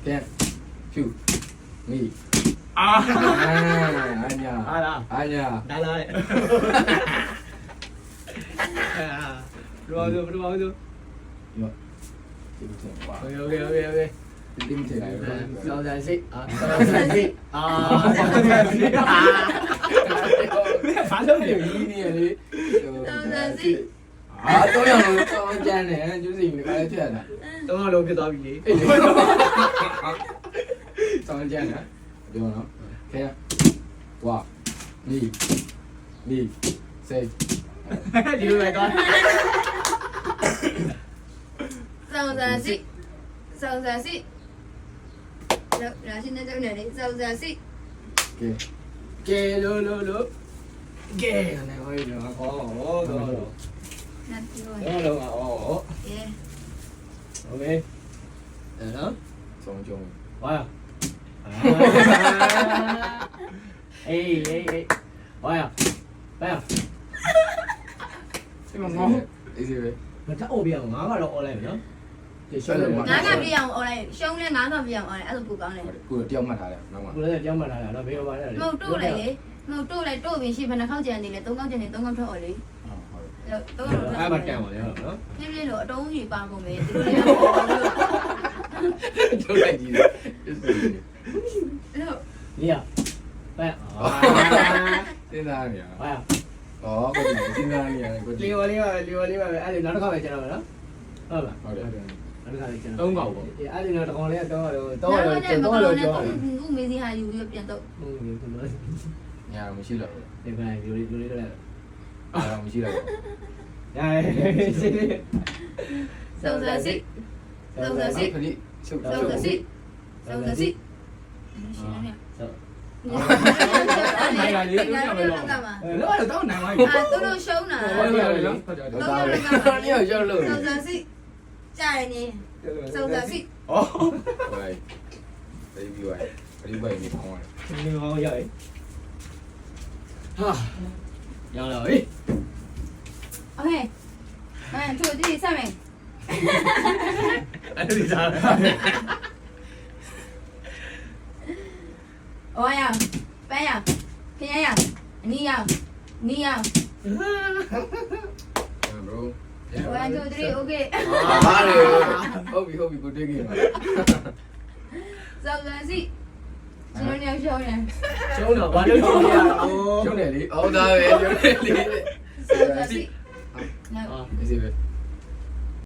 Ten, two, me. အာ Anya. ဟာလား Anya. ဒါလာလေအာဘယ်လို Yo. Wow. โอเค Tim thế này. စောင်းစံစိအာစောင်းစံစိအာဘာလို့လဲ Ini. Ah, tôi là tôi chân này, chú gì mình phải chuyện à? တော့လုံးဖြစ်သွားပြီလေ Tôi chân hả? Được không? Thế. Wow. Đi. Đi. Say. ဒီလိုပဲတော့ စောင်းစားစီစောင်းစားစီလာရှင်တဲ့နေလေစောင်းစားစီ Okay. ကဲလို့ကဲနဲ့ဟောရတော့တော့ နတ်ပြော တော့တော့အော် 耶 โอเคအဲ့နော် Xong chung. ဝါအေးဝါဘယ် Nhưng mà ngon. Đi gì vậy? မထအိုပြအောင်ငါကတော့អော်လိုက်မယ်နော်ဒီရှောင်းလို့ ငါကပြအောင်អော်လိုက်ရှုံးလဲငါကပြအောင်អော်လိုက်အဲ့ဒါပူကောင်းတယ် Cô là tiêu mặt hả? Đúng không? ကိုလည်းကြောင်းမှလာတာနော်ဘေးဘာလဲ မဟုတ်တို့လိုက်လေမဟုတ်တို့လိုက်တို့ပြီးရှိဘယ်နှခေါက်ကြံနေလဲ၃ခေါက်ကြံနေ၃ခေါက်ထွက်អော်လေ Ờ, တော့တော့ အဲ့မှာတန်ပါလေဟုတ်နော် ပြင်းပြင်းလို့အတုံးကြီးပါကုန်မယ်သူတို့လည်းအော်လို့ Chỗ này gì vậy? Cái gì? လို့ ဒီရပဲ Tên ra nhỉ? ဝါ Có, cái gì tên ra nhỉ? Có လီ gì? ဝပဲအဲ့ဒီနောက်တစ်ခါပဲကျွန်တော်မယ်နော်ဟုတ်လား ဟုတ်တယ် နောက်တစ်ခါပဲကျွန် သုံး တော် កောက်ပေါ့ အဲ့ဒီနောက်တစ်ကောင်လေးတော့ တော့ တော့ တော့ ကျွန် မ တော် ကောင်း လို့ တဲ့ ပြော ခုမေးစီဟာယူပြီးပြန်တော့ ဟုတ်ပြီကျွန်တော် Nhà mình chỉ là ဒီပိုင်းယူလေးလည်း Nhà mình chỉ là ညာ စောင်းစားစီစောင်းစားစီ Phải đi Chịu စောင်းစားစီစောင်းစားစီရှိနေတယ် ဆော နိုင်ပါလေတို့ကြောက်လို့ကမှာ တော့တော့နိုင်ပါပြီ အာတို့ရှုံးတာ ဟုတ်တယ်နော်ဟုတ်တယ်ဒါပဲညောက်ရောက်လို့ စောင်းစားစီကြာရင်နေစောင်းစားစီ ဟိုဟိုဒီပြီးပါဒီဘက်နေပေါင်းရတယ် ဒီမောင်ရောက်ဟာရောက်လာပြီ โอเค1 2 3 7 အဲ့ဒီစား 哦呀，白呀，天呀，你呀，你呀， bro 1 2 3 OK ဟာလေဟုတ်ပြီကိုတွေ့ကြည့်ပါ စောင်းစားစီကျွန်တော်ညရှုံးတယ် ရှုံးတော့ဘာလို့ရှုံးရအောင် ကျုံးတယ်လေအော်ဒါပဲကျုံးတယ်လေ စောင်းစားစီနော် ဒီစီပဲ